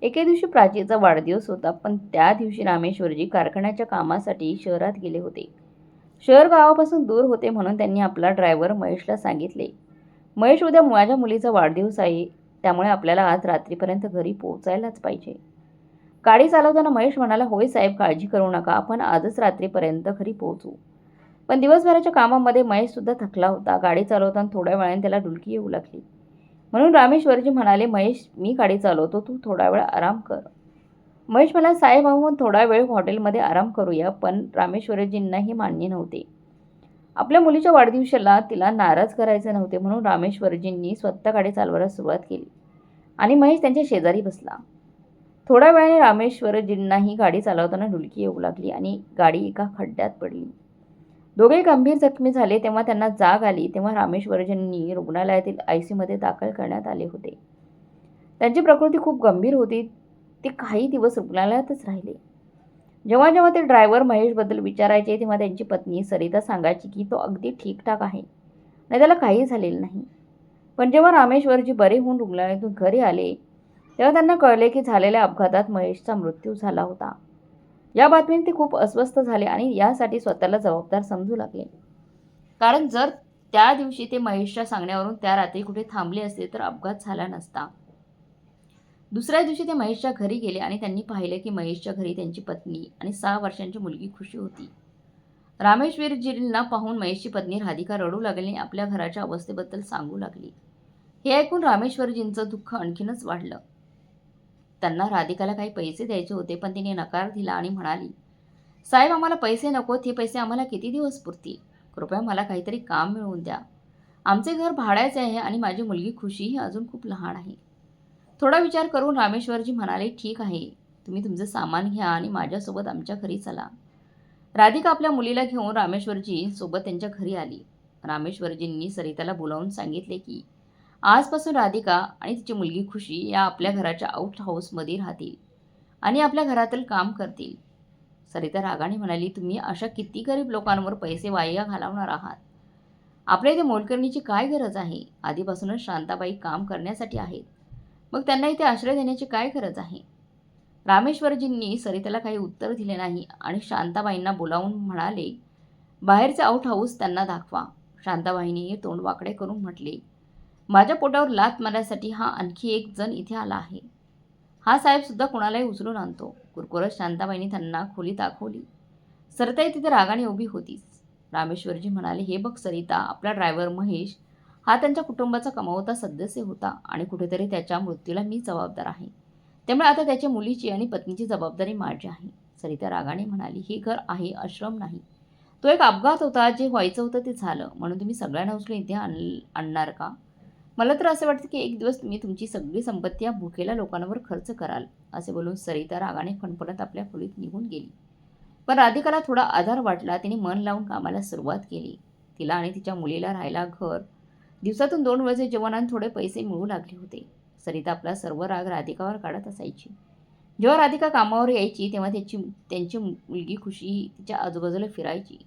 एके दिवशी प्राचीचा वाढदिवस होता, पण त्या दिवशी रामेश्वरजी कारखान्याच्या कामासाठी शहरात गेले होते. शहर गावापासून दूर होते म्हणून त्यांनी आपला ड्रायव्हर महेशला सांगितले, महेश, उद्या माझ्या मुलीचा वाढदिवस आहे, त्यामुळे आपल्याला आज रात्रीपर्यंत घरी पोहोचायलाच पाहिजे. गाडी चालवताना महेश म्हणाला, होय साहेब, काळजी करू नका, आपण आजच रात्रीपर्यंत घरी पोहोचू. पण दिवसभराच्या कामामध्ये महेश सुद्धा थकला होता. गाडी चालवताना थोड्या वेळाने त्याला डुलकी येऊ लागली. म्हणून रामेश्वरजी म्हणाले, महेश, मी गाडी चालवतो, तू थोडा वेळ आराम कर. महेश म्हणाला, साहेब, आपण थोडा वेळ हॉटेलमध्ये आराम करूया. पण रामेश्वरजींना हे मान्य नव्हते. आपल्या मुलीच्या वाढदिवसाला तिला नाराज करायचे नव्हते, म्हणून रामेश्वरजींनी स्वतः गाडी चालवायला सुरुवात केली आणि महेश त्यांच्या शेजारी बसला. थोड्या वेळाने रामेश्वरजींनाही गाडी चालवताना डुलकी येऊ लागली आणि गाडी एका खड्ड्यात पडली. दोघे गंभीर जखमी झाले. तेव्हा त्यांना जाग आली तेव्हा रामेश्वरजींनी रुग्णालयातील आयसीयूमध्ये दाखल करण्यात आले होते. त्यांची प्रकृती खूप गंभीर होती. ते काही दिवस रुग्णालयातच राहिले. जेव्हा जेव्हा ते ड्रायव्हर महेशबद्दल विचारायचे तेव्हा त्यांची पत्नी सरिता सांगायची की तो अगदी ठीकठाक आहे आणि त्याला काही झालेलं नाही. पण जेव्हा रामेश्वरजी बरे होऊन रुग्णालयातून घरी आले तेव्हा त्यांना कळले की झालेल्या अपघातात महेशचा मृत्यू झाला होता. या बातमीने ते खूप अस्वस्थ झाले आणि यासाठी स्वतःला जबाबदार समजू लागले. कारण जर त्या दिवशी ते महेशच्या सांगण्यावरून त्या रात्री कुठे थांबले असते तर अपघात झाला नसता. दुसऱ्या दिवशी ते महेशच्या घरी गेले आणि त्यांनी पाहिले की महेशच्या घरी त्यांची पत्नी आणि 6 वर्षांची मुलगी खुशी होती. रामेश्वरजींना पाहून महेशची पत्नी राधिका रडू लागली आणि आपल्या घराच्या अवस्थेबद्दल सांगू लागली. हे ऐकून रामेश्वरजींचं दुःख आणखीनच वाढलं. त्यांना राधिकाला काही पैसे द्यायचे होते, पण तिने नकार दिला आणि म्हणाली, साहेब, आम्हाला पैसे नकोत. हे पैसे आम्हाला किती दिवस पुरतील? कृपया मला काहीतरी काम मिळवून द्या. आमचे घर भाड्याचे आहे आणि माझी मुलगी खुशी ही अजून खूप लहान आहे. थोडा विचार करून रामेश्वरजी म्हणाले, ठीक आहे, तुम्ही तुमचं सामान घ्या आणि माझ्यासोबत आमच्या घरी चला. राधिका आपल्या मुलीला घेऊन रामेश्वरजी सोबत त्यांच्या घरी आली. रामेश्वरजींनी सरिताला बोलावून सांगितले की आजपासून राधिका आणि तिची मुलगी खुशी या आपल्या घराच्या आउट हाऊसमध्ये राहतील आणि आपल्या घरातील काम करतील. सरिता रागाने म्हणाली, तुम्ही अशा किती गरीब लोकांवर पैसे वाया घालवणार आहात? आपल्या इथे मोलकरणीची काय गरज आहे? आधीपासूनच शांताबाई काम करण्यासाठी आहेत, मग त्यांना इथे आश्रय देण्याची काय गरज आहे? रामेश्वरजींनी सरिताला काही उत्तर दिले नाही आणि शांताबाईंना बोलावून म्हणाले, बाहेरचे आउट हाऊस त्यांना दाखवा. शांताबाईंनी तोंड वाकडे करून म्हटले, माझ्या पोटावर लाथ मारण्यासाठी हा आणखी एक जण इथे आला आहे. हा साहेब सुद्धा कुणालाही उचलून आणतो. कुरकुरत शांताबाईंनी त्यांना खोली दाखवली. सरिताई तिथे रागाने उभी होतीच. रामेश्वरजी म्हणाले, हे बघ सरिता, आपला ड्रायव्हर महेश हा त्यांच्या कुटुंबाचा कमावता सदस्य होता आणि कुठेतरी त्याच्या मृत्यूला मी जबाबदार आहे. त्यामुळे आता त्याच्या मुलीची आणि पत्नीची जबाबदारी माझी आहे. सरिता रागाने म्हणाली, हे घर आहे, आश्रम नाही. तो एक अपघात होता. जे व्हायचं होतं ते झालं, म्हणून तुम्ही सगळ्यांना उचलून इथे आणणार का? मला तर असं वाटतं की एक दिवस तुम्ही तुमची सगळी संपत्ती या भुकेल्या लोकांवर खर्च कराल. असे बोलून सरिता रागाने फणफणत आपल्या खोलीत निघून गेली. पण राधिकाला थोडा आधार वाटला. तिने मन लावून कामाला सुरुवात केली. तिला आणि तिच्या मुलीला राहायला घर, दिवसातून 2 वेळचे जेवण आणि थोडे पैसे मिळू लागले होते. सरिता आपला सर्व राग राधिकावर काढत असायची. जेव्हा राधिका कामावर यायची तेव्हा त्यांची मुलगी खुशी तिच्या आजूबाजूला फिरायची.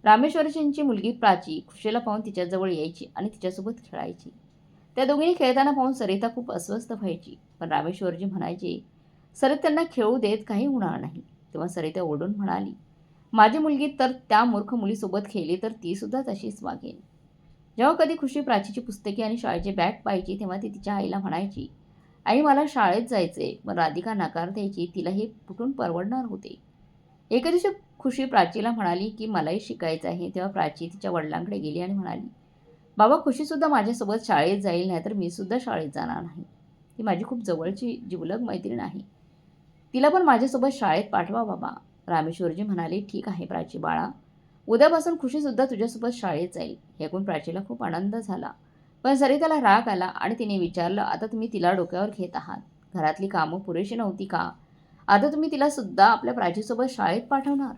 रामेश्वरजींची मुलगी प्राची खुशीला पाहून तिच्याजवळ यायची आणि तिच्यासोबत खेळायची. त्या दोघींनी खेळताना पाहून सरिता खूप अस्वस्थ व्हायची. पण रामेश्वरजी म्हणायचे, सरिता त्यांना खेळू देत, काही होणार नाही. तेव्हा सरिता ओरडून म्हणाली, माझी मुलगी तर त्या मूर्ख मुलीसोबत खेळली तर ती सुद्धा तशीच वागेल. जेव्हा कधी खुशी प्राचीची पुस्तके आणि शाळेचे बॅग पाहायची तेव्हा ती तिच्या आईला म्हणायची, आई, मला शाळेत जायचे. पण राधिका नकार द्यायची. तिला हे कुठून परवडणार होते. एके दिवशी खुशी प्राचीला म्हणाली की मलाही शिकायचं आहे. तेव्हा प्राची तिच्या वडिलांकडे गेली आणि म्हणाली, बाबा, खुशीसुद्धा माझ्यासोबत शाळेत जाईल, नाहीतर मी सुद्धा शाळेत जाणार नाही. ती माझी खूप जवळची जिवलग मैत्रीण आहे. तिला पण माझ्यासोबत शाळेत पाठवा बाबा. रामेश्वरजी म्हणाले, ठीक आहे प्राची बाळा, उद्यापासून खुशीसुद्धा तुझ्यासोबत शाळेत जाईल. हे ऐकून प्राचीला खूप आनंद झाला. पण सरिताला राग आला आणि तिने विचारलं, आता तुम्ही तिला डोक्यावर घेत आहात. घरातली कामं पुरेशी नव्हती का? आता तुम्ही तिला सुद्धा आपल्या प्राचीसोबत शाळेत पाठवणार?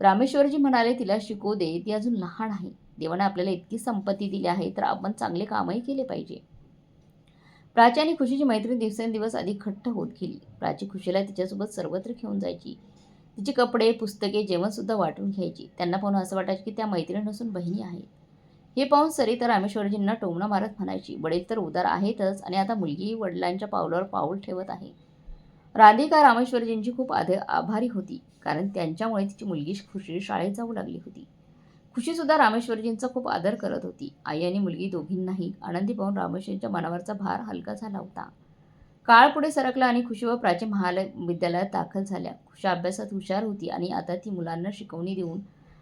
रामेश्वरजी म्हणाले, तिला शिकू दे, ती अजून लहान आहे. देवाने आपल्याला इतकी संपत्ती दिली आहे तर आपण चांगले कामही केले पाहिजे. प्राची आणि खुशीची मैत्री दिवसेंदिवस अधिक घट्ट होत गेली. प्राची खुशीला तिच्यासोबत सर्वत्र घेऊन जायची. तिचे कपडे, पुस्तके, जेवणसुद्धा वाटून घ्यायची. त्यांना पाहून असं वाटायचं की त्या मैत्रीण नसून बहिणी आहेत. हे पाहून सरिता रामेश्वरजींना टोमणं मारत म्हणायची, वडील तर उदार आहेतच आणि आता मुलगी वडिलांच्या पावलावर पाऊल ठेवत आहे. राधिका रामेश्वरजींची खूप आभारी होती, कारण त्यांच्यामुळे तिची मुलगी खुशी शाळेत जाऊ लागली होती. खुशीसुद्धा रामेश्वरजींचा खूप आदर करत होती. आई आणि मुलगी दोघींनाही आनंदी पाहून रामेश्वरजींच्या मनावरचा भार हलका झाला होता. काळ पुढे सरकला आणि खुशी व प्राची महाविद्यालयात दाखल झाल्या. खुशी अभ्यासात हुशार होती आणि आता ती मुलांना शिकवणी देऊन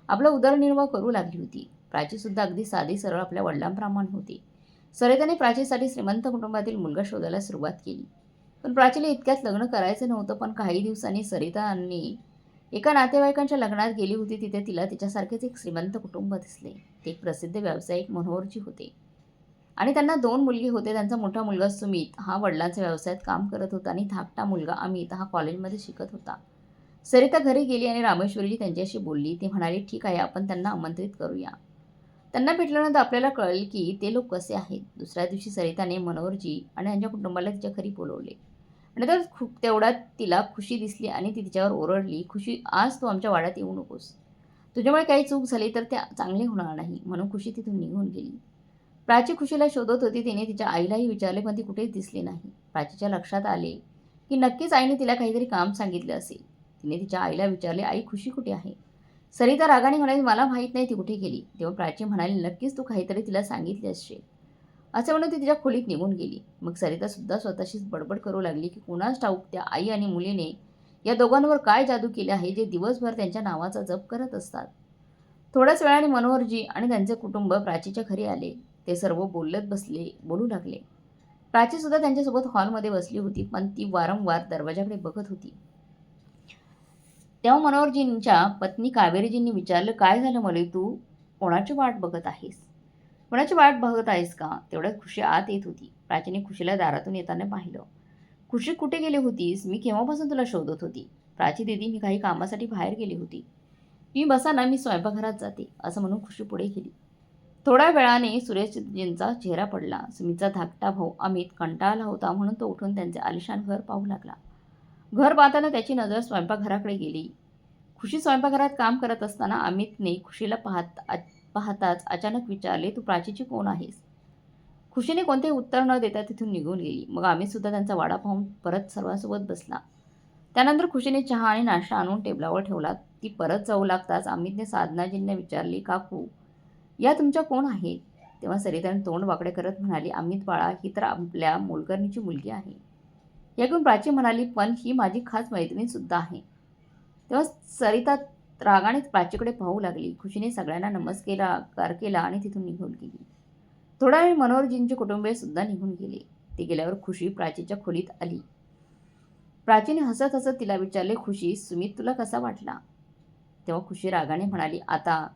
आपला उदरनिर्वाह करू लागली होती. प्राचीसुद्धा अगदी साधी सरळ आपल्या वडिलांप्रमाणे होती. सरिताने प्राचीसाठी श्रीमंत कुटुंबातील मुलगा शोधायला सुरुवात केली. पण प्राचीला इतक्यात लग्न करायचं नव्हतं. पण काही दिवसांनी सरितांनी एका नातेवाईकांच्या लग्नात गेली होती. तिथे तिला तिच्यासारखेच एक श्रीमंत कुटुंब दिसले. ते एक प्रसिद्ध व्यावसायिक मनोहरजी होते आणि त्यांना 2 मुलगे होते. त्यांचा मोठा मुलगा सुमित हा वडिलांच्या व्यवसायात काम करत होता आणि धाकटा मुलगा अमित हा कॉलेजमध्ये शिकत होता. सरिता घरी गेली आणि रामेश्वरीजी त्यांच्याशी बोलली. ते म्हणाले, ठीक आहे, आपण त्यांना आमंत्रित करूया. त्यांना भेटल्यानंतर आपल्याला कळेल की ते लोक कसे आहेत. दुसऱ्या दिवशी सरिताने मनोहरजी आणि त्यांच्या कुटुंबाला तिच्या घरी बोलवले आणि तर तेवढ्यात तिला खुशी दिसली आणि ती तिच्यावर ओरडली, खुशी, आज तू आमच्या वाड्यात येऊ नकोस. तुझ्यामुळे काही चूक झाली तर ते चांगले होणार नाही. म्हणून खुशी तिथून निघून गेली. प्राची खुशीला शोधत होती. तिने तिच्या आईलाही विचारले, पण ती कुठेच दिसली नाही. प्राचीच्या लक्षात आले की नक्कीच आईने तिला काहीतरी काम सांगितले असेल. तिने तिच्या आईला विचारले, आई, खुशी कुठे आहे? सरिता रागाने म्हणाली, मला माहीत नाही ती कुठे गेली. तेव्हा प्राची म्हणाली, नक्कीच तू काहीतरी तिला सांगितले असेल. असे म्हणून ती तिच्या खोलीत निघून गेली. मग सरितासुद्धा स्वतःशीच बडबड करू लागली की कुणास ठाऊक त्या आई आणि मुलीने या दोघांवर काय जादू केले आहे, जे दिवसभर त्यांच्या नावाचा जप करत असतात. थोड्याच वेळाने मनोहरजी आणि त्यांचे कुटुंब प्राचीच्या घरी आले. ते सर्व बोलू लागले. प्राचीसुद्धा त्यांच्यासोबत हॉलमध्ये बसली होती, पण ती वारंवार दरवाजाकडे बघत होती. तेव्हा मनोहरजींच्या पत्नी कावेरीजींनी विचारलं, काय झालं मुले, तू कोणाची वाट बघत आहेस? कोणाची वाट बघत आहेस का? तेवढ्यात खुशी आत येत होती. प्राचीने खुशीला दारातून येताना पाहिलं. खुशी, कुठे गेली होतीस? मी केव्हापासून तुला शोधत होती. प्राची दीदी, मी काही कामासाठी बाहेर गेली होती. तुम्ही बसा ना, मी स्वयंपाकघरात जाते, असं म्हणून खुशी पुढे गेली. थोड्या वेळाने सुरेशजींचा चेहरा पडला. सुमितचा धाकटा भाऊ अमित कंटाळला होता, म्हणून तो उठून त्यांचे आलिशान घर पाहू लागला. घर पाहताना त्याची नजर स्वयंपाकघराकडे गेली. खुशी स्वयंपाकघरात काम करत असताना अमितने खुशीला पाहताच अचानक विचारले, तू प्राचीची कोण आहेस? खुशीने कोणतेही उत्तर न देता तिथून निघून गेली. मग अमितसुद्धा त्यांचा वाडा पाहून परत सर्वांसोबत बसला. त्यानंतर खुशीने चहा आणि नाश्ता आणून टेबलावर ठेवला. ती परत जाऊ लागताच अमितने साधनाजींना विचारले, काकू, या तुमच्या कोण आहेत? तेव्हा सरिताने तोंड वाकडे करत म्हणाली, अमित बाळा, ही तर आपल्या मोलकरणीची मुलगी आहे. याकडून प्राची म्हणाली, पण ही माझी खास मैत्रीणसुद्धा आहे. तेव्हा सरिता रागाने प्राचीकडे पाहू लागली. खुशीने सगळ्यांना नमस्कार केला आणि तिथून निघून गेली. थोडा वेळ मनोहरजींचे कुटुंबीय सुद्धा निघून गेले. ते गेल्यावर खुशी प्राचीच्या खोलीत आली. प्राचीने हसत हसत तिला विचारले, खुशी, सुमित तुला कसा वाटला? तेव्हा खुशी रागाने म्हणाली, आता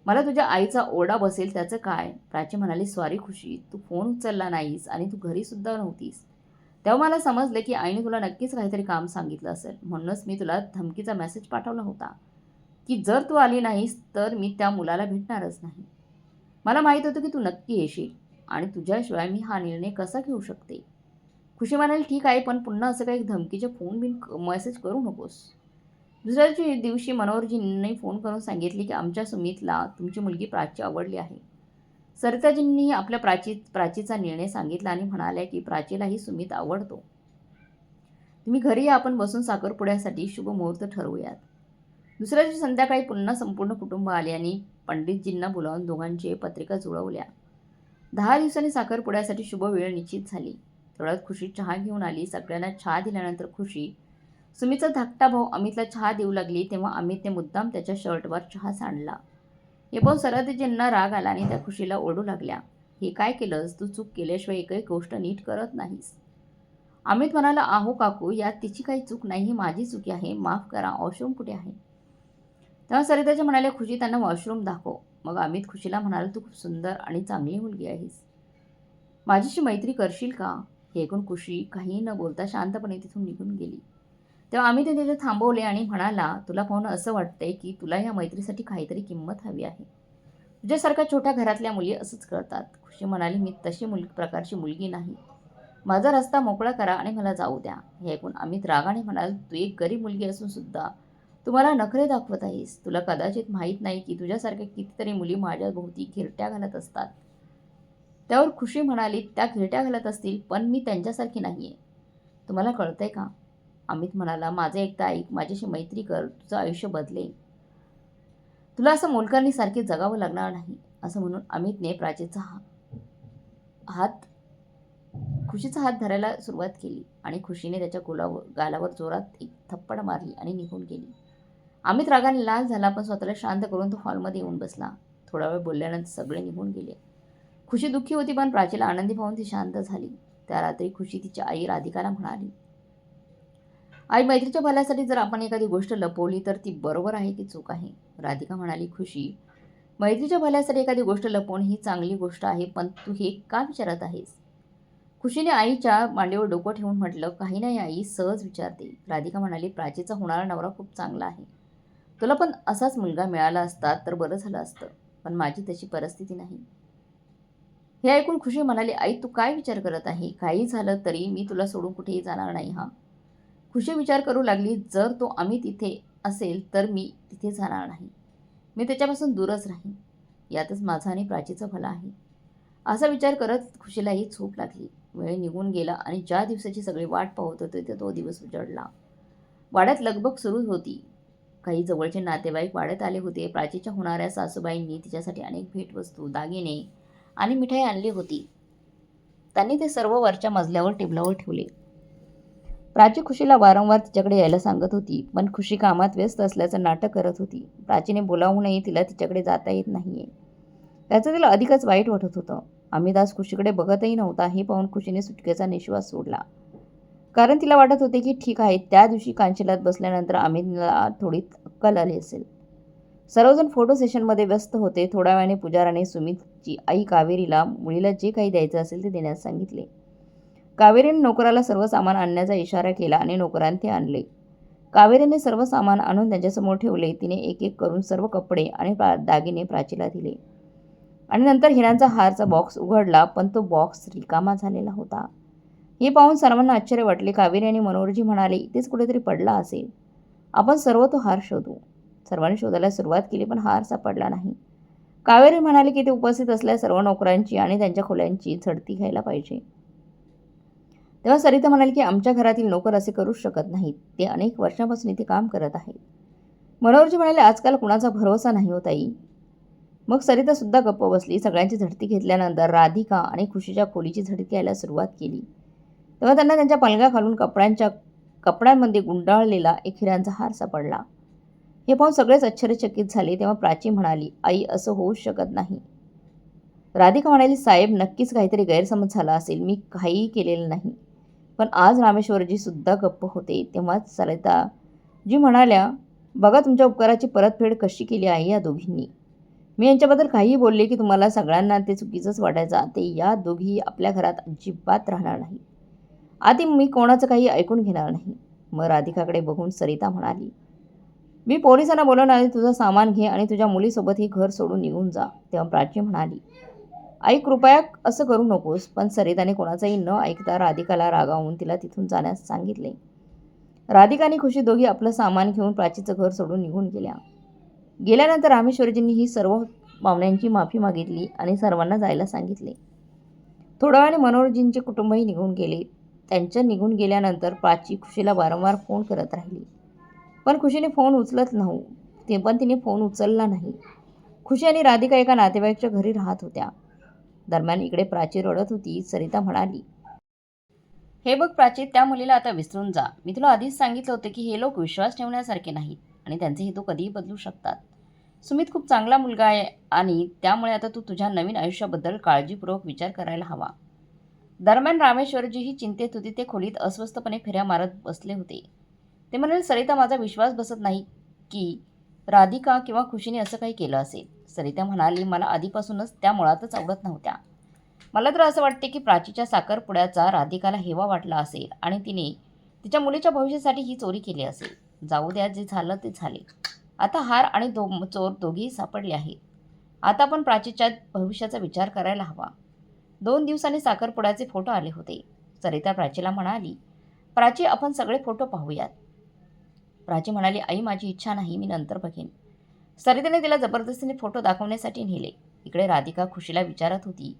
मला तुझ्या आईचा ओरडा बसेल त्याचं काय? प्राची म्हणाली, सॉरी खुशी, तू फोन उचलला नाहीस आणि तू घरीसुद्धा नव्हतीस. तेव्हा मला समजलं की आईने तुला नक्कीच काहीतरी काम सांगितलं असेल. म्हणूनच मी तुला धमकीचा मेसेज पाठवला होता की जर तू आली नाहीस तर मी त्या मुलाला भेटणारच नाही. मला माहीत होतं की तू नक्की येशील आणि तुझ्याशिवाय मी हा निर्णय कसा घेऊ शकते. खुशी म्हणाली, ठीक आहे, पण पुन्हा असं काही धमकीचे फोन बिन मेसेज करू नकोस. दुसऱ्या दिवशी मनोहरजींनी फोन करून सांगितले की आमच्या सुमितला तुमची मुलगी प्राची आवडली आहे. सरिताजींनी आपल्या प्राचीचा निर्णय सांगितला आणि म्हणाल्या की प्राचीलाही सुमित आवडतो. तुम्ही घरी या, आपण बसून साखरपुड्यासाठी शुभ मुहूर्त ठरवूयात. दुसऱ्या दिवशी संध्याकाळी पुन्हा संपूर्ण कुटुंब आले आणि पंडितजींना बोलावून दोघांची पत्रिका जुळवल्या. 10 दिवसांनी साखरपुड्यासाठी शुभ वेळ निश्चित झाली. तेवढ्यात खुशी चहा घेऊन आली. सगळ्यांना चहा दिल्यानंतर खुशी सुमितचा धाकटा भाऊ अमितला चहा देऊ लागली. तेव्हा अमितने मुद्दाम त्याच्या शर्टवर चहा सांडला. हे पाहून सरिताजींना राग आला आणि त्या खुशीला ओरडू लागल्या, हे काय केलंस? तू चूक केल्याशिवाय एकही गोष्ट नीट करत नाहीस. अमित म्हणाला, आहो काकू, यात तिची काही चूक नाही, ही माझी चुकी आहे, माफ करा. वॉशरूम कुठे आहे? तेव्हा सरिताजी म्हणाले, खुशी, त्यांना वॉशरूम दाखव. मग अमित खुशीला म्हणाला, तू खूप सुंदर आणि चांगली मुलगी आहेस, माझीशी मैत्री करशील का? हे ऐकून खुशी काहीही न बोलता शांतपणे तिथून निघून गेली. तेव्हा आम्ही तिथे थांबवले आणि म्हणाला, तुला पाहून असं वाटतंय की तुला या मैत्रीसाठी काहीतरी किंमत हवी आहे. तुझ्यासारख्या छोट्या घरातल्या मुली असंच करतात. खुशी म्हणाली, मी तशी प्रकारची मुलगी नाही. माझा रस्ता मोकळा करा आणि मला जाऊ द्या. हे ऐकून अमित रागाने म्हणाल, तू एक गरीब मुलगी असून सुद्धा तुम्हाला नखरे दाखवत आहेस. तुला कदाचित माहीत नाही की तुझ्यासारख्या कितीतरी मुली माझ्या भोवती घिरट्या घालत असतात. त्यावर खुशी म्हणाली, त्या घिरट्या घालत असतील, पण मी त्यांच्यासारखी नाहीये. तुम्हाला कळतंय का? अमित म्हणाला, माझं एकटा ऐक, माझ्याशी मैत्री कर, तुझं आयुष्य बदलेल. तुला असं मोलकरणीसारखे जगावं लागणार नाही. असं म्हणून अमितने प्राचीचा हात खुशीचा हात धरायला सुरुवात केली आणि खुशीने त्याच्या गालावर जोरात एक थप्पड मारली आणि निघून गेली. अमित रागाने लाल झाला, पण स्वतःला शांत करून तो हॉलमध्ये येऊन बसला. थोडा वेळ बोलल्यानंतर सगळे निघून गेले. खुशी दुःखी होती, पण प्राचीला आनंदी पाहून ती शांत झाली. त्या रात्री खुशी तिच्या आई राधिकाला म्हणाली, आई, मैत्रीच्या भल्यासाठी जर आपण एखादी गोष्ट लपवली तर ती बरोबर आहे की चूक आहे? राधिका म्हणाली, खुशी, मैत्रीच्या भल्यासाठी एखादी गोष्ट लपवणं ही चांगली गोष्ट आहे, पण तू हे का विचारत आहेस? खुशीने आईच्या मांडीवर डोकं ठेवून म्हटलं, काही नाही आई, सहज विचारते. राधिका म्हणाली, प्राचीचा होणारा नवरा खूप चांगला आहे. तुला पण असाच मुलगा मिळाला असता तर बरं झालं असतं, पण माझी तशी परिस्थिती नाही. हे ऐकून खुशी म्हणाली, आई, तू काय विचार करत आहे? काही झालं तरी मी तुला सोडून कुठेही जाणार नाही. हा. खुशी विचार करू लागली, जर तो अमित इथे असेल तर मी तिथे जाणार नाही. मी त्याच्यापासून दूरच राहीन. यातच माझा आणि प्राचीचं भलं आहे. असा विचार करत खुशीलाही झोप लागली. वेळ निघून गेला आणि ज्या दिवसाची सगळी वाट पाहत होते तो दिवस उजडला. वाड्यात लगबग सुरू होती. काही जवळचे नातेवाईक वाड्यात आले होते. प्राचीच्या होणाऱ्या सासूबाईंनी तिच्यासाठी अनेक भेटवस्तू, दागिने आणि मिठाई आणली होती. त्यांनी ते सर्व वरच्या मजल्यावर टेबलावर ठेवले. प्राची खुशीला वारंवार तिच्याकडे यायला सांगत होती, पण खुशी कामात व्यस्त असल्याचं नाटक करत होती. प्राचीने बोलावूनही तिला तिच्याकडे जाता येत नाहीये. त्याचं तिला अधिकच वाईट वाटत होतं. अमित आज खुशीकडे बघतही नव्हता. हे पाहून खुशीने सुटकेचा निश्वास सोडला. कारण तिला वाटत होते की ठीक आहे, त्या दिवशी कांचेलात बसल्यानंतर अमितला थोडी अक्कल आली असेल. सर्वजण फोटो सेशनमध्ये व्यस्त होते. थोड्या वेळाने पुजाराने सुमितची आई कावेरीला मुलीला जे काही द्यायचं असेल ते देण्यास सांगितले. कावेरीने नोकराला सर्व सामान आणण्याचा इशारा केला आणि नोकराने ते आणले. कावेरीने सर्व सामान आणून त्यांच्यासमोर ठेवले. तिने एक एक करून सर्व कपडे आणि दागिने प्राचीला दिले आणि नंतर हिऱ्यांचा हारचा बॉक्स उघडला, पण तो बॉक्स रिकामा झालेला होता. हे पाहून सर्वांना आश्चर्य वाटले. कावेरी आणि मनोहरजी म्हणाले, इथेच कुठेतरी पडला असेल, आपण सर्व तो हार शोधू. सर्वांनी शोधायला सुरुवात केली, पण हार सापडला नाही. कावेरी म्हणाली की ते उपस्थित असलेल्या सर्व नोकरांची आणि त्यांच्या खोल्यांची झडती घ्यायला पाहिजे. तेव्हा सरिता म्हणाली की आमच्या घरातील नोकर असे करूच शकत नाहीत. ते अनेक वर्षांपासून इथे काम करत आहेत. मनोहरजी म्हणाले, आजकाल कुणाचा भरोसा नाही होत आई. मग सरिता सुद्धा गप्प बसली. सगळ्यांची झडती घेतल्यानंतर राधिका आणि खुशीच्या खोलीची झडती घ्यायला सुरुवात केली. तेव्हा त्यांना त्यांच्या पलंगाखालून कपड्यांमध्ये गुंडाळलेला एक हिऱ्यांचा हार सापडला. हे पाहून सगळेच आश्चर्यचकित झाले. तेव्हा प्राची म्हणाली, आई, असं होऊच शकत नाही. राधिका म्हणाली, साहेब, नक्कीच काहीतरी गैरसमज झाला असेल. मी काहीही केलेलं नाही. पण आज रामेश्वरजी सुद्धा गप्प होते. तेव्हाच सरिताजी म्हणाल्या, बघा तुमच्या उपकाराची परतफेड कशी केली आहे या दोघींनी. मी यांच्याबद्दल काहीही बोलले की तुम्हाला सगळ्यांना ते चुकीचंच वाटायचं. ते या दोघी आपल्या घरात अजिबात राहणार नाही. आधी मी कोणाचं काही ऐकून घेणार नाही. मग राधिकाकडे बघून सरिता म्हणाली, मी पोलिसांना बोलवणार आणि तुझं सामान घे आणि तुझ्या मुलीसोबत ही घर सोडून निघून जा. तेव्हा प्राची म्हणाली, आई, कृपया असं करू नकोस. पण सरिताने कोणाचंही न ऐकता राधिकाला रागावून तिला तिथून जाण्यास सांगितले. राधिका आणि खुशी दोघी आपलं सामान घेऊन प्राचीचं घर सोडून निघून गेल्यानंतर रामेश्वरजींनी ही सर्व पाहुण्यांची माफी मागितली आणि सर्वांना जायला सांगितले. थोड्या वेळाने मनोहरजींचे कुटुंबही निघून गेले. त्यांच्या निघून गेल्यानंतर प्राची खुशीला वारंवार फोन करत राहिली, पण खुशीने फोन उचलत नव्हती. पण तिने फोन उचलला नाही. खुशी आणि राधिका एका नातेवाईकच्या घरी राहत होत्या. दरम्यान इकडे प्राची रडत होती. सरिता म्हणाली, हे बघ प्राची, त्या मुलीला आता विसरून जा. मी तुला आधीच सांगितलं होतं की हे लोक विश्वास ठेवण्यासारखे नाहीत आणि त्यांचे हेतू कधीही बदलू शकतात. सुमित खूप चांगला मुलगा आहे आणि त्यामुळे आता तू तुझ्या नवीन आयुष्याबद्दल काळजीपूर्वक विचार करायला हवा. दरम्यान रामेश्वरजीही चिंतेत होती. ते खोलीत अस्वस्थपणे फेऱ्या मारत बसले होते. ते म्हणाले, सरिता, माझा विश्वास बसत नाही की राधिका किंवा खुशीने असं काही केलं असेल. सरिता म्हणाली, मला आधीपासूनच त्या मुळातच आवडत नव्हत्या. मला तर असं वाटते की प्राचीच्या साखरपुड्याचा राधिकाला हेवा वाटला असेल आणि तिने तिच्या मुलीच्या भविष्यासाठी ही चोरी केली असेल. जाऊ द्या, जे झालं ते झाले. आता हार आणि चोर दोघेही सापडले आहेत. आता आपण प्राचीच्या भविष्याचा विचार करायला हवा. 2 दिवसांनी साखरपुड्याचे फोटो आले होते. सरिता प्राचीला म्हणाली, प्राची, आपण सगळे फोटो पाहूयात. प्राची म्हणाली, आई, माझी इच्छा नाही, मी नंतर बघेन. सरितेने तिला जबरदस्तीने फोटो दाखवण्यासाठी नेले. इकडे राधिका खुशीला विचारत होती,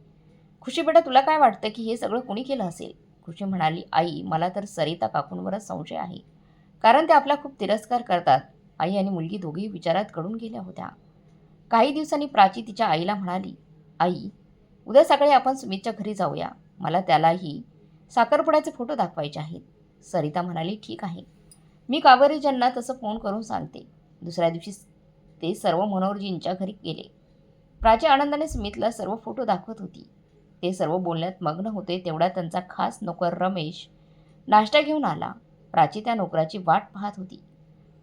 खुशी बेटा, तुला काय वाटतं की हे सगळं कुणी केलं असेल? खुशी म्हणाली, आई मला तर सरिता काकूंवरच संशय आहे, कारण ते आपला खूप तिरस्कार करतात. आई आणि मुलगी दोघेही विचारात गढून गेल्या होत्या. काही दिवसांनी प्राची तिच्या आईला म्हणाली, आई उद्या सकाळी आपण सुमितच्या घरी जाऊया, मला त्यालाही साखरपुड्याचे फोटो दाखवायचे आहेत. सरिता म्हणाली, ठीक आहे, मी कावेरीजींना तसं फोन करून सांगते. दुसऱ्या दिवशी ते सर्व मनोहरजींच्या घरी गेले. प्राची आनंदाने सुमितला सर्व फोटो दाखवत होती. ते सर्व बोलण्यात मग्न होते तेवढ्यात त्यांचा खास नोकर रमेश नाश्ता घेऊन आला. प्राची त्या नोकराची वाट पाहत होती.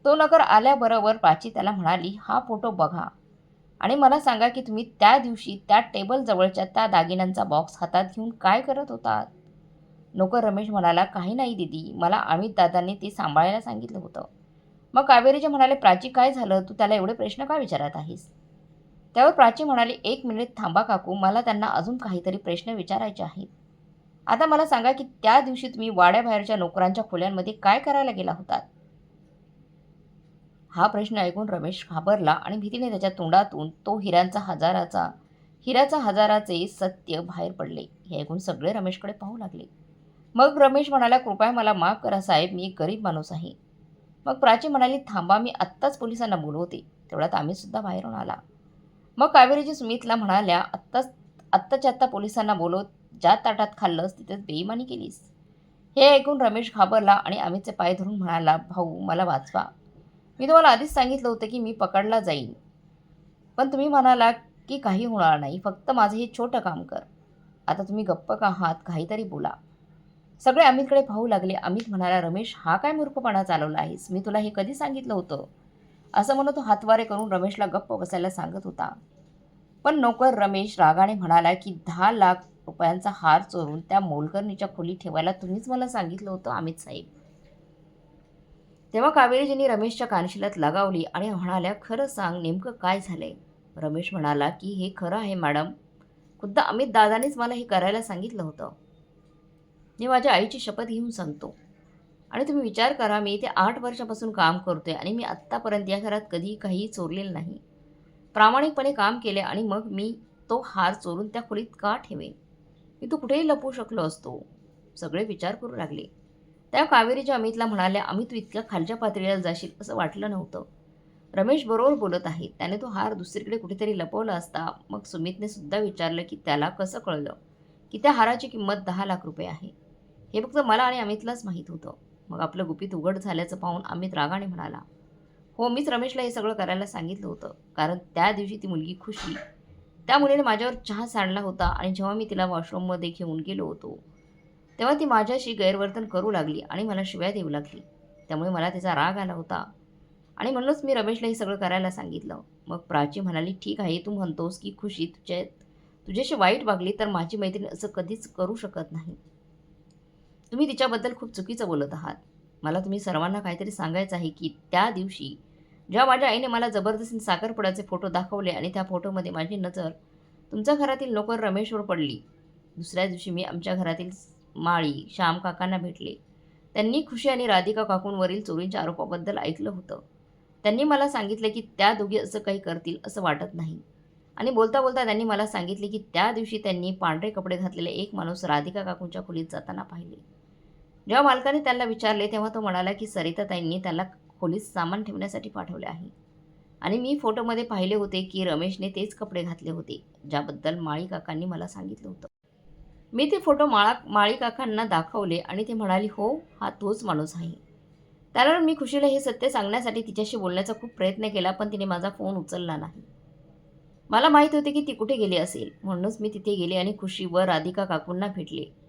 तो नोकर आल्याबरोबर प्राची त्याला म्हणाली, हा फोटो बघा आणि मला सांगा की तुम्ही त्या दिवशी त्या टेबल जवळच्या त्या दागिन्यांचा बॉक्स हातात घेऊन काय करत होतात? नोकर रमेश म्हणाला, काही नाही दीदी, मला अमित दादांनी ते सांभाळायला सांगितलं होतं. मग कावेरीजी म्हणाले, प्राची काय झालं, तू त्याला एवढे प्रश्न का विचारत आहेस? त्यावर प्राची म्हणाली, एक मिनिट थांबा काकू, मला त्यांना अजून काहीतरी प्रश्न विचारायचे आहेत. आता मला सांगा की त्या दिवशी तुम्ही वाड्याबाहेरच्या नोकरांच्या खोल्यांमध्ये काय करायला गेला होतात? हा प्रश्न ऐकून रमेश घाबरला आणि भीतीने त्याच्या तोंडातून तो हिऱ्याचा हजाराचे सत्य बाहेर पडले. हे ऐकून सगळे रमेशकडे पाहू लागले. मग रमेश म्हणाला, कृपया मला माफ करा साहेब, मी एक गरीब माणूस आहे. मग प्राची म्हणाली, थांबा, मी आत्ताच पोलिसांना बोलवते. तेवढ्यात आम्ही सुद्धा बाहेरून आला. मग कावेरीजी सुमितला म्हणाल्या, आत्ताच्या आत्ता पोलिसांना बोलव, ज्या ताटात खाल्लंस तिथेच बेईमानी केलीस. हे ऐकून रमेश घाबरला आणि अमितचे पाय धरून म्हणाला, भाऊ मला वाचवा. मी तुम्हाला आधीच सांगितलं होतं की मी पकडला जाईन, पण तुम्ही म्हणाला की काही होणार नाही, फक्त माझं हे छोटं काम कर. आता तुम्ही गप्प का आहात, काहीतरी बोला. सगळे अमितकडे पाहू लागले. अमित म्हणाला, रमेश हा काय मूर्खपणा चालवला आहेस, मी तुला हे कधी सांगितलं होतं? असं म्हणून तो हातवारे करून रमेशला गप्प बसायला सांगत होता. पण नोकर रमेश रागाने म्हणाला की 10 लाख रुपयांचा हार चोरून त्या मोलकरणीच्या खोलीत ठेवायला तुम्हीच मला सांगितलं होतं अमित साहेब. तेव्हा कावेरीजींनी रमेशच्या कानशिलात लगावली आणि म्हणाल्या, खरं सांग, नेमकं काय झालंय? रमेश म्हणाला की हे खरं आहे मॅडम, खुद्द अमित दादानेच मला हे करायला सांगितलं होतं. मी माझ्या आईची शपथ घेऊन सांगतो. आणि तुम्ही विचार करा, मी इथे 8 वर्षापासून काम करतोय आणि मी आत्तापर्यंत या घरात कधी काही चोरलेलं नाही. प्रामाणिकपणे काम केले आणि मग मी तो हार चोरून त्या खोलीत का ठेवेन? मी तो कुठेही लपवू शकलो असतो. सगळे विचार करू लागले. त्या कावेरीच्या अमितला म्हणाल्या, अमित तू इतक्या खालच्या पातळीला जाशील असं वाटलं नव्हतं. रमेश बरोबर बोलत आहे, त्याने तो हार दुसरीकडे कुठेतरी लपवला असता. मग सुमितने सुद्धा विचारलं की त्याला कसं कळलं की त्या हाराची किंमत 10 लाख रुपये आहे. हे फक्त मला आणि अमितलाच माहीत होतं. मग आपलं गुपित उघड झाल्याचं पाहून अमित रागाने म्हणाला, हो, मीच रमेशला हे सगळं करायला सांगितलं होतं, कारण त्या दिवशी ती मुलगी खुशी त्या मुलीने माझ्यावर चहा सांडला होता आणि जेव्हा मी तिला वॉशरूममध्ये घेऊन गेलो होतो तेव्हा ती माझ्याशी गैरवर्तन करू लागली आणि मला शिव्या देऊ लागली. त्यामुळे मला तिचा राग आला होता आणि म्हणूनच मी रमेशला हे सगळं करायला सांगितलं. मग प्राची म्हणाली, ठीक आहे, तू म्हणतोस की खुशी तुझ्याशी वाईट वागली, तर माझी मैत्रीण असं कधीच करू शकत नाही. तुम्ही तिच्याबद्दल खूप चुकीचं बोलत आहात. मला तुम्ही सर्वांना काहीतरी सांगायचं आहे की त्या दिवशी जेव्हा माझ्या आईने मला जबरदस्तीने साखरपुड्याचे फोटो दाखवले आणि त्या फोटोमध्ये माझी नजर तुमच्या घरातील नोकर रमेशवर पडली. दुसऱ्या दिवशी मी आमच्या घरातील माळी श्याम काकांना भेटले. त्यांनी खुशी आणि राधिका काकूंवरील चोरीच्या आरोपाबद्दल ऐकलं होतं. त्यांनी मला सांगितले की त्या दोघी असं काही करतील असं वाटत नाही. आणि बोलता बोलता त्यांनी मला सांगितले की त्या दिवशी त्यांनी पांढरे कपडे घातलेले एक माणूस राधिका काकूंच्या खोलीत जाताना पाहिले. जेव्हा मालकाने त्याला विचारले तेव्हा तो म्हणाला की सरिताताईंनी त्याला खोलीत सामान ठेवण्यासाठी पाठवले आहे आणि मी फोटोमध्ये पाहिले होते की रमेशने तेच कपडे घातले होते ज्याबद्दल माळी काकांनी मला सांगितलं होतं. मी ते फोटो माळी काकांना दाखवले आणि ते म्हणाली, हो, हा तोच माणूस आहे. त्यानंतर मी खुशीला हे सत्य सांगण्यासाठी तिच्याशी बोलण्याचा खूप प्रयत्न केला, पण तिने माझा फोन उचलला नाही. मला माहीत होते की ती कुठे गेली असेल, म्हणूनच मी तिथे गेले आणि खुशी व राधिका काकूंना भेटले.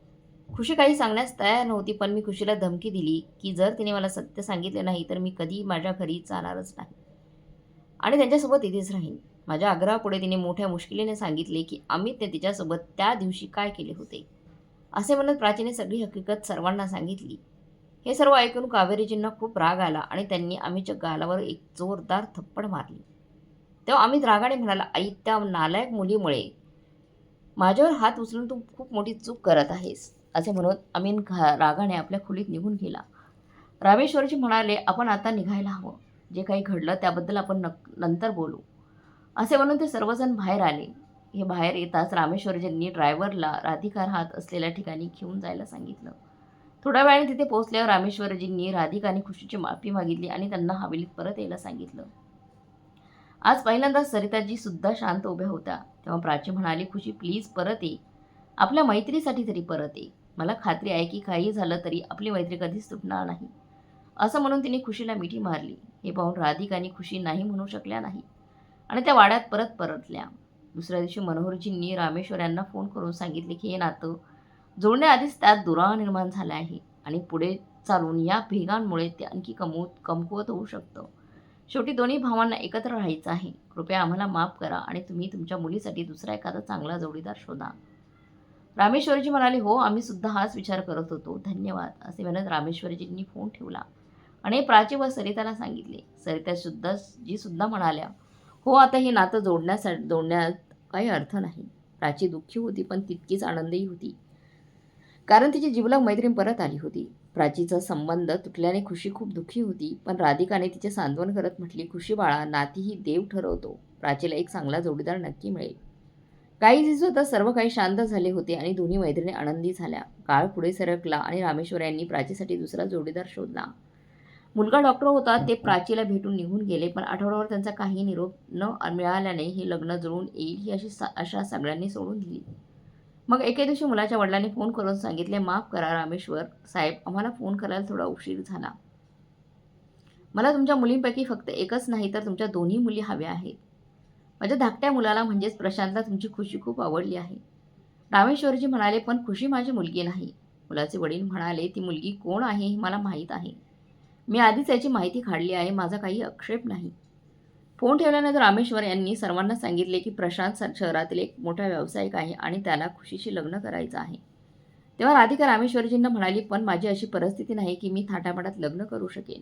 खुशी काही सांगण्यास तयार नव्हती, पण मी खुशीला धमकी दिली की जर तिने मला सत्य सांगितले नाही तर मी कधी माझ्या घरी जाणारच नाही आणि त्यांच्यासोबत इथेच राहीन. माझ्या आग्रहापुढे तिने मोठ्या मुश्किलीने सांगितले की अमितने तिच्यासोबत त्या दिवशी काय केले होते. असे म्हणत प्राचीने सगळी हकीकत सर्वांना सांगितली. हे सर्व ऐकून कावेरीजींना खूप राग आला आणि त्यांनी अमितच्या गालावर एक जोरदार थप्पड मारली. तेव्हा अमित रागाने म्हणाला, आई, त्या नालायक मुलीमुळे माझ्यावर हात उचलून तू खूप मोठी चूक करत आहेस. असे म्हणून अमित रागाने आपल्या खोलीत निघून गेला. रामेश्वरजी म्हणाले, आपण आता निघायला हवं. जे काही घडलं त्याबद्दल आपण नंतर बोलू. असे म्हणून ते सर्वजण बाहेर आले. हे बाहेर येताच रामेश्वरजींनी ड्रायव्हरला राधिका राहत असलेल्या ठिकाणी घेऊन जायला सांगितलं. थोड्या वेळाने तिथे पोहोचल्यावर रामेश्वरजींनी राधिका आणि खुशीची माफी मागितली आणि त्यांना हवेलीत परत यायला सांगितलं. आज पहिल्यांदा सरिताजी सुद्धा शांत उभ्या होत्या. तेव्हा प्राची म्हणाली, खुशी प्लीज परत ये. आपल्या मैत्रीसाठी तरी परत ये. मला खात्री आहे की काही झालं तरी आपली मैत्री कधीच तुटणार नाही. असं म्हणून तिने खुशीला मिठी मारली. हे पाहून राधिका आणि खुशी नाही म्हणू शकल्या नाही आणि त्या वाड्यात परत परतल्या. दुसऱ्या दिवशी मनोहरजींनी रामेश्वर यांना फोन करून सांगितले की हे नातं जोडण्याआधीच त्यात दुरावा निर्माण झाला आहे आणि पुढे चालून या भेगांमुळे ते आणखी कमकुवत होऊ शकतं. शेवटी दोन्ही भावांना एकत्र राहायचं आहे. कृपया आम्हाला माफ करा आणि तुम्ही तुमच्या मुलीसाठी दुसरा एखादा चांगला जोडीदार शोधा. रामेश्वरजी म्हणाले, हो आम्ही सुद्धा हाच विचार करत होतो, धन्यवाद. असे म्हणत रामेश्वरजींनी फोन ठेवला आणि प्राची व सरिताला सांगितले. सरिता म्हणाल्या, हो आता हे नातं जोडण्यात काही अर्थ नाही. प्राची दुःखी होती पण तितकीच आनंदही होती, कारण तिची जिवलग मैत्रीण परत आली होती. प्राचीचा संबंध तुटल्याने खुशी खूप दुःखी होती, पण राधिकाने तिचे सांत्वन करत म्हटली, खुशी बाळा, नाती ही देव ठरवतो. प्राचीला एक चांगला जोडीदार नक्की मिळेल. काही दिवस होता सर्व काही शांत झाले होते आणि दोन्ही मैत्रिणी आनंदी झाल्या. काळ पुढे सरकला आणि रामेश्वर यांनी प्राचीसाठी दुसरा जोडीदार शोधला. मुलगा डॉक्टर होता. ते प्राचीला भेटून निघून गेले, पण आठवड्यावर त्यांचा काही निरोप न मिळाल्याने हे लग्न जुळून येईल ही अशी आशा सगळ्यांनी सोडून दिली. मग एके दिवशी मुलाच्या वडिलांनी फोन करून सांगितले, माफ करा रामेश्वर साहेब, आम्हाला फोन करायला थोडा उशीर झाला. मला तुमच्या मुलींपैकी फक्त एकच नाही तर तुमच्या दोन्ही मुली हव्या आहेत. माझ्या धाकट्या मुलाला म्हणजेच प्रशांतला तुमची खुशी खूप आवडली आहे. रामेश्वरजी म्हणाले, पण खुशी माझी मुलगी नाही. मुलाचे वडील म्हणाले, ती मुलगी कोण आहे हे मला माहीत आहे. मी आधीच याची माहिती काढली आहे. माझा काही आक्षेप नाही. फोन ठेवल्यानंतर रामेश्वर यांनी सर्वांना सांगितले की प्रशांत शहरातील एक मोठा व्यावसायिक आहे आणि त्याला खुशीशी लग्न करायचं आहे. तेव्हा राधिका रामेश्वरजींना म्हणाली, पण माझी अशी परिस्थिती नाही की मी थाटामाटात लग्न करू शकेन.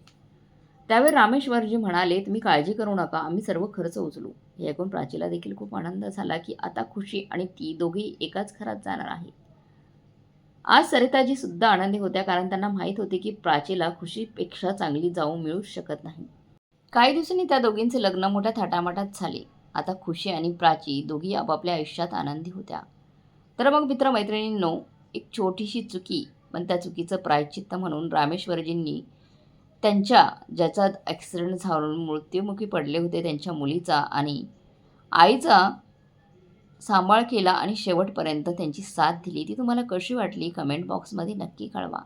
त्यावेळी रामेश्वरजी म्हणाले, तुम्ही काळजी करू नका, आम्ही सर्व खर्च उचलू. हे ऐकून प्राचीला देखील खूप आनंद झाला की आता खुशी आणि ती दोघी एकाच घरात जाणार आहेत. आज सरिताजी सुद्धा आनंदी होत्या, कारण त्यांना माहीत होते की प्राचीला खुशीपेक्षा चांगली जाऊ मिळूच शकत नाही. काही दिवसांनी त्या दोघींचे लग्न मोठ्या थाटामाटात झाले. आता खुशी आणि प्राची दोघी आपापल्या आयुष्यात आनंदी होत्या. तर मग मित्रमैत्रिणींनो, एक छोटीशी चुकी, पण त्या चुकीचं प्रायश्चित्त म्हणून रामेश्वरजींनी ज्याचा ॲक्सिडेंट झाून मृत्युमुखी पडले होते त्यांच्या मुलीचा आणि आईचा सांभाळ केला आणि शेवटपर्यंत त्यांची साथ दिली. ती तुम्हाला कशी वाटली कमेंट बॉक्समध्ये नक्की कळवा.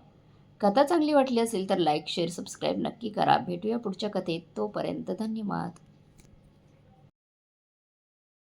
कथा चांगली वाटली असेल तर लाईक, शेअर, सबस्क्राईब नक्की करा. भेटूया पुढच्या कथेत. तोपर्यंत धन्यवाद.